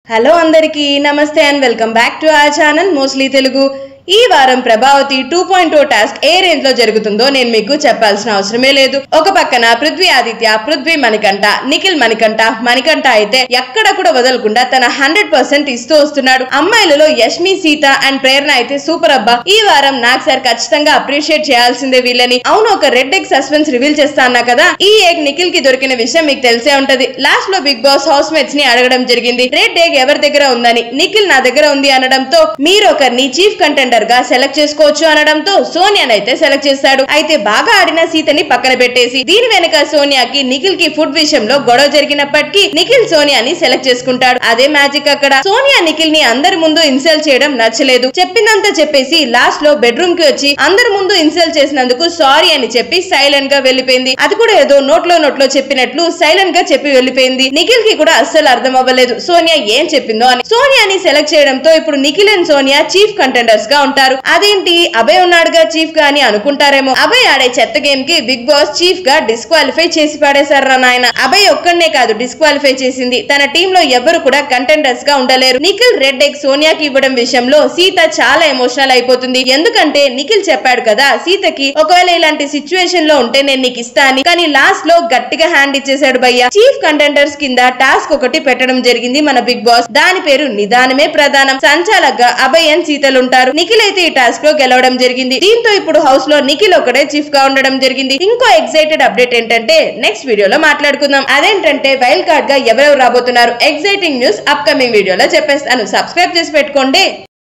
Hello అందరికీ నమస్తే and welcome back to our channel mostly Telugu. ఈ వారం ప్రభావతి 2.0 టాస్క్ ఏ రేంజ్ లో జరుగుతుందో నేను మీకు చెప్పాల్సిన అవసరమే లేదు। ఒక పక్కన పృథ్వీ ఆదిత్య, పృథ్వీ మణికంఠ, నిఖిల్ మణికంఠ అయితే ఎక్కడ కూడా వదలకుండా తన 100% ఇస్తూ వస్తున్నాడు। అమ్మాయిలలో యష్మి, సీత అండ్ ప్రేరణ అయితే సూపర్ అబ్బా। ఈ వారం నాకు సార్ ఖచ్చితంగా అప్రిషియేట్ చేయాల్సిందే వీళ్ళని। అవును, ఒక రెడ్ ఎగ్ సస్పెన్స్ రివీల్ చేస్తా అన్నా కదా, ఈ ఎగ్ నిఖిల్ కి దొరికిన విషయం మీకు తెలిసే ఉంటది। లాస్ట్ లో బిగ్ బాస్ హౌస్ మేట్స్ ని అడగడం జరిగింది, రెడ్ ఎగ్ ఎవరి దగ్గర ఉందని। నిఖిల్ నా దగ్గర ఉంది అనడంతో మీరు ఒకరిని చీఫ్ కంటెండర్ గా సెలెక్ట్ చేసుకోవచ్చు అనడంతో సోనియానైతే సెలెక్ట్ చేశాడు। అయితే బాగా ఆడిన సీతని పక్కన పెట్టేసి దీని వెనక సోనియాకి నిఖిల్ కి ఫుడ్ విషయంలో గొడవ జరిగినప్పటికీ నిఖిల్ సోనియాని సెలెక్ట్ చేసుకుంటాడు। అదే మ్యాజిక్ అక్కడ। సోనియా నిఖిల్ ని అందరి ముందు ఇన్సల్ట్ చేయడం నచ్చలేదు, చెప్పిందంతా చెప్పేసి లాస్ట్ లో బెడ్రూమ్ కి వచ్చి అందరి ముందు ఇన్సల్ట్ చేసినందుకు సారీ అని చెప్పి సైలెంట్ గా వెళ్లిపోయింది। అది కూడా ఏదో నోట్లో చెప్పినట్లు సైలెంట్ గా చెప్పి వెళ్లిపోయింది। నిఖిల్ కి కూడా అస్సలు అర్థం అవ్వలేదు సోనియా ఏం చెప్పిందో అని। సోనియాని సెలెక్ట్ చేయడంతో ఇప్పుడు Nikhil and Sonia chief contenders గా ఉంటారు। అదేంటి అభయ్ ఉన్నాడుగా చీఫ్ గా అని అనుకుంటారేమో, అభయ్ ఆడే చెత్త గేమ్ కి బిగ్ బాస్ చీఫ్ గా డిస్క్వాలిఫై చేసి పాడేశారు నాయన। అభయ్ ఒక్కడనే కాదు డిస్క్వాలిఫై చేసింది, తన టీమ్ లో ఎవరు కూడా కంటెండర్స్ గా ఉండలేరు। నిఖిల్ రెడ్ ఎగ్ సోనియాకి ఇవ్వడం విషయంలో సీత చాలా ఎమోషనల్ అయిపోతుంది, ఎందుకంటే నిఖిల్ చెప్పాడు కదా సీతకి ఒకవేళ ఇలాంటి సిచ్యువేషన్ లో ఉంటే నేను నీకు ఇస్తా అని, కానీ లాస్ట్ లో గట్టిగా హ్యాండ్ ఇచ్చేసాడు భయ్య। చీఫ్ కంటెండర్స్ కింద టాస్క్ ఒకటి పెట్టడం జరిగింది మన బిగ్ బాస్, దాని పేరు నిదానమే ప్రధానం। సంచాలకుగా అభయ్ అండ్ సీతలు ఉంటారు। నిఖిల్ అయితే ఈ టాస్క్ లో గెలవడం జరిగింది, దీంతో ఇప్పుడు హౌస్ లో నిఖిల్ ఒకడే చీఫ్ గా ఉండడం జరిగింది। ఇంకో ఎక్సైటెడ్ అప్డేట్ ఏంటంటే నెక్స్ట్ వీడియోలో మాట్లాడుకుందాం, అదేంటంటే వైల్డ్ కార్డ్ గా ఎవరెవరు రాబోతున్నారు, ఎక్సైటింగ్ న్యూస్ అప్కమింగ్ వీడియోలో చెప్పేస్తాను, సబ్స్క్రైబ్ చేసి పెట్టుకోండి।